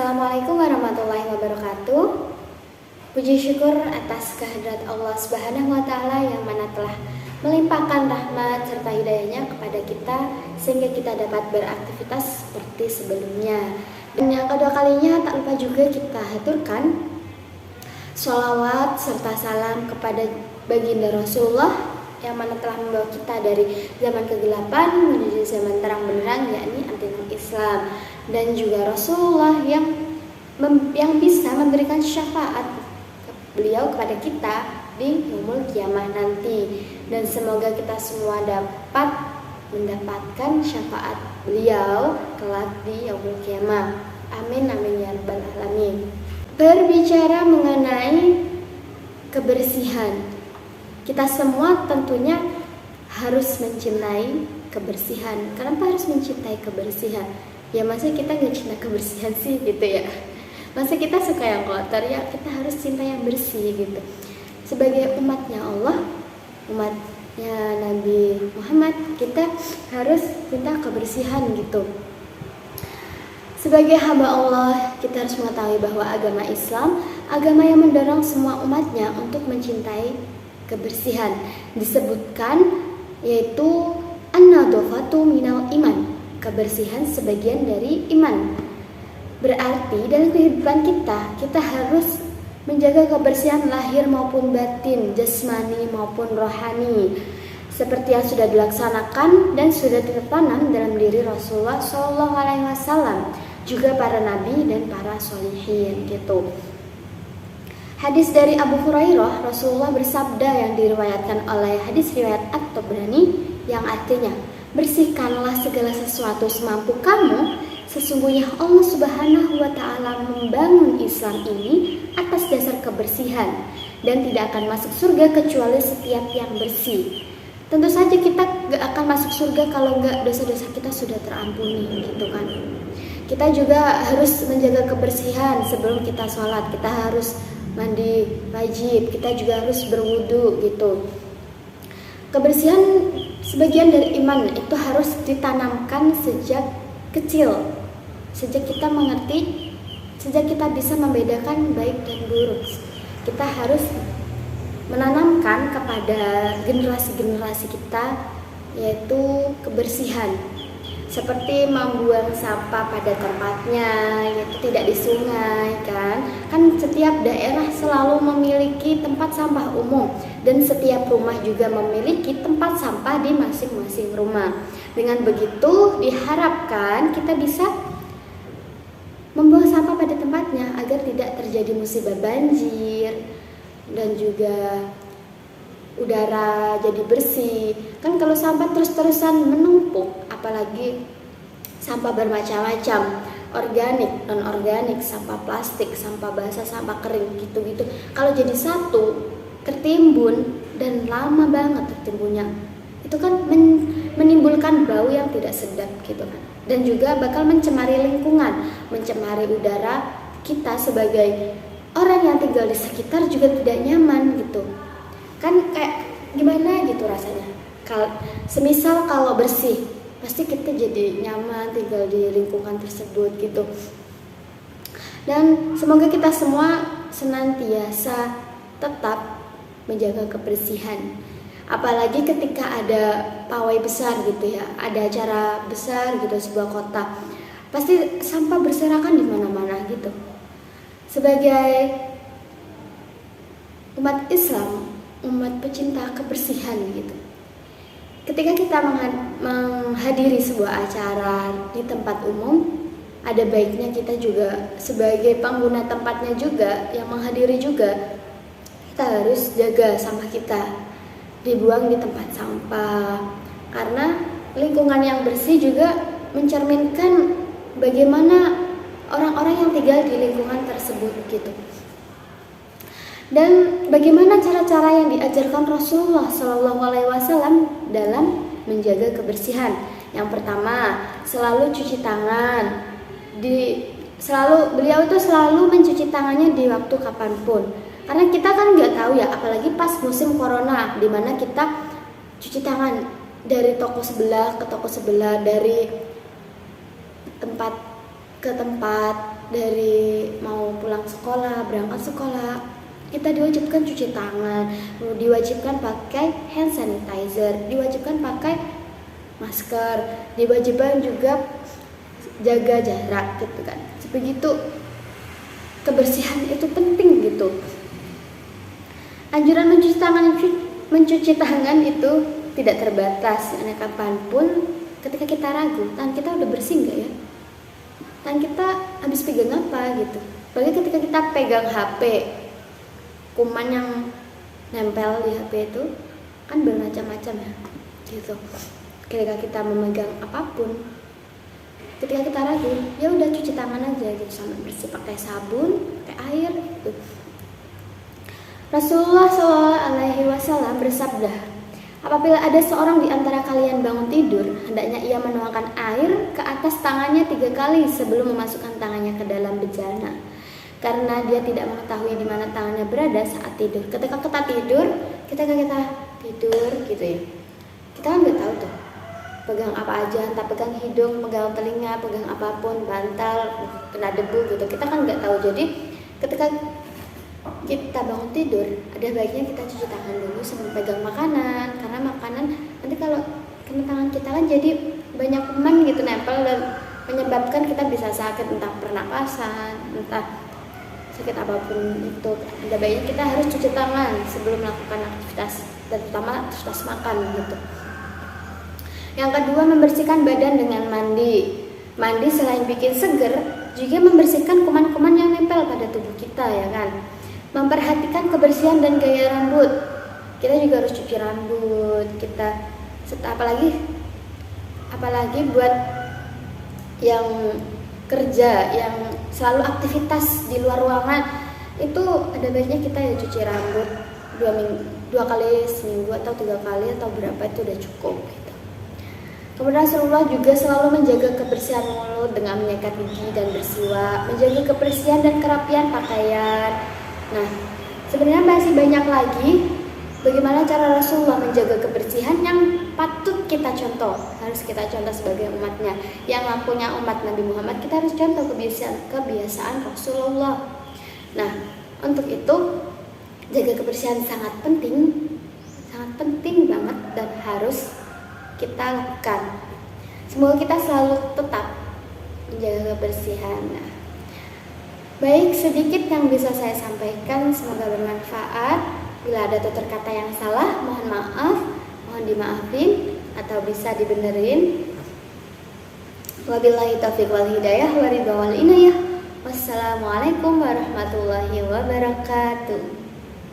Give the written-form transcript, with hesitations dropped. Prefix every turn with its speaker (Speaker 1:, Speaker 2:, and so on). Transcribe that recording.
Speaker 1: Assalamualaikum warahmatullahi wabarakatuh. Puji syukur atas kehadirat Allah Subhanahu wa Ta'ala yang mana telah melimpahkan rahmat serta hidayahnya kepada kita sehingga kita dapat beraktivitas seperti sebelumnya. Dan yang kedua kalinya tak lupa juga kita haturkan sholawat serta salam kepada baginda Rasulullah yang mana telah membawa kita dari zaman kegelapan menuju zaman terang benderang, yakni agama Islam, dan juga Rasulullah yang bisa memberikan syafaat beliau kepada kita di yaumul kiamah nanti. Dan semoga kita semua dapat mendapatkan syafaat beliau kelak di yaumul kiamah. Amin amin ya rabbal alamin. Berbicara mengenai kebersihan, kita semua tentunya harus mencintai kebersihan. Kenapa harus mencintai kebersihan? Ya masa kita nggak cinta kebersihan sih gitu ya? Masa kita suka yang kotor? Ya kita harus cinta yang bersih gitu. Sebagai umatnya Allah, umatnya Nabi Muhammad, kita harus cinta kebersihan gitu. Sebagai hamba Allah, kita harus mengetahui bahwa agama Islam, agama yang mendorong semua umatnya untuk mencintai kebersihan. Disebutkan yaitu an-nadhafatu minal iman, kebersihan sebagian dari iman. Berarti dalam kehidupan kita harus menjaga kebersihan lahir maupun batin, jasmani maupun rohani, seperti yang sudah dilaksanakan dan sudah tertanam dalam diri Rasulullah SAW, juga para nabi dan para sholihin gitu. Hadis dari Abu Hurairah, Rasulullah bersabda yang diriwayatkan oleh hadis riwayat At-Tabrani yang artinya, bersihkanlah segala sesuatu semampu kamu, sesungguhnya Allah Subhanahu wa Ta'ala membangun Islam ini atas dasar kebersihan dan tidak akan masuk surga kecuali setiap yang bersih. Tentu saja kita gak akan masuk surga kalau gak dosa-dosa kita sudah terampuni gitu kan. Kita juga harus menjaga kebersihan sebelum kita sholat. Kita harus mandi wajib, kita juga harus berwudu gitu. Kebersihan sebagian dari iman, itu harus ditanamkan sejak kecil, sejak kita mengerti, sejak kita bisa membedakan baik dan buruk. Kita harus menanamkan kepada generasi-generasi kita yaitu kebersihan, seperti membuang sampah pada tempatnya, yaitu tidak di sungai kan setiap daerah selalu memiliki tempat sampah umum dan setiap rumah juga memiliki tempat sampah di masing-masing rumah. Dengan begitu diharapkan kita bisa membuang sampah pada tempatnya agar tidak terjadi musibah banjir dan juga udara jadi bersih. Kan kalau sampah terus-terusan menumpuk, apalagi sampah bermacam-macam, organik, non-organik, sampah plastik, sampah basah, sampah kering gitu-gitu, kalau jadi satu tertimbun dan lama banget tertimbunnya, itu kan menimbulkan bau yang tidak sedap gitu kan, dan juga bakal mencemari lingkungan, mencemari udara. Kita sebagai orang yang tinggal di sekitar juga tidak nyaman gitu kan, kayak gimana gitu rasanya. Semisal kalau bersih, pasti kita jadi nyaman tinggal di lingkungan tersebut gitu. Dan semoga kita semua senantiasa tetap menjaga kebersihan, apalagi ketika ada pawai besar gitu ya, ada acara besar gitu sebuah kota, pasti sampah berserakan di mana-mana gitu. Sebagai umat Islam, umat pecinta kebersihan gitu, ketika kita menghadiri sebuah acara di tempat umum, ada baiknya kita juga sebagai pengguna tempatnya juga yang menghadiri juga, kita harus jaga sampah kita dibuang di tempat sampah, karena lingkungan yang bersih juga mencerminkan bagaimana orang-orang yang tinggal di lingkungan tersebut gitu. Dan bagaimana cara-cara yang diajarkan Rasulullah SAW dalam menjaga kebersihan? Yang pertama, selalu cuci tangan. Beliau itu selalu mencuci tangannya di waktu kapanpun. Karena kita kan nggak tahu ya, apalagi pas musim corona, di mana kita cuci tangan dari toko sebelah ke toko sebelah, dari tempat ke tempat, dari sekolah, berangkat sekolah, kita diwajibkan cuci tangan, diwajibkan pakai hand sanitizer, diwajibkan pakai masker, diwajibkan juga jaga jarak gitu kan. Begitu kebersihan itu penting gitu. Anjuran mencuci tangan itu tidak terbatas, karena kapanpun ketika kita ragu, tangan kita udah bersih nggak ya? Tangan kita habis pegang apa gitu. Bagi ketika kita pegang HP, kuman yang nempel di HP itu kan bermacam-macam ya gitu. Ketika kita memegang apapun, ketika kita ragu, ya udah cuci tangan aja gitu sampai bersih, pakai sabun, pakai air gitu. Rasulullah SAW bersabda, apabila ada seorang di antara kalian bangun tidur, hendaknya ia menuangkan air ke atas tangannya 3 kali sebelum memasukkan tangannya ke dalam bejana, karena dia tidak mengetahui di mana tangannya berada saat tidur. Ketika kita tidur gitu ya, kita kan nggak tahu tuh pegang apa aja, entah pegang hidung, pegang telinga, pegang apapun, bantal, kena debu gitu, kita kan nggak tahu. Jadi ketika kita bangun tidur, ada baiknya kita cuci tangan dulu sebelum pegang makanan, karena makanan nanti kalau kena tangan kita kan jadi banyak kuman gitu nempel dan menyebabkan kita bisa sakit, entah pernapasan, entah sakit apapun itu. Ada baiknya kita harus cuci tangan sebelum melakukan aktivitas, dan terutama aktivitas makan gitu. Yang kedua, membersihkan badan dengan mandi. Mandi selain bikin seger, juga membersihkan kuman-kuman yang nempel pada tubuh kita ya kan. Memperhatikan kebersihan dan gaya rambut. Kita juga harus cuci rambut kita, apalagi buat yang kerja, yang selalu aktivitas di luar ruangan, itu ada baiknya kita ya cuci rambut 2 kali seminggu atau 3 kali atau berapa, itu udah cukup gitu. Kemudian Rasulullah juga selalu menjaga kebersihan mulut dengan menyikat gigi dan bersiwak, menjaga kebersihan dan kerapian pakaian. Nah, sebenarnya masih banyak lagi bagaimana cara Rasulullah menjaga kebersihan yang patut kita contoh, harus kita contoh sebagai umatnya. Yang ngakunya umat Nabi Muhammad, kita harus contoh kebiasaan Rasulullah. Nah, untuk itu jaga kebersihan sangat penting banget dan harus kita lakukan. Semoga kita selalu tetap menjaga kebersihan. Nah, baik, sedikit yang bisa saya sampaikan, semoga bermanfaat. Bila ada tutur kata yang salah, mohon maaf, mohon dimaafin atau bisa dibenerin. Wabillahi taufiq wal hidayah wa ridha wal inayah. Wassalamualaikum warahmatullahi wabarakatuh.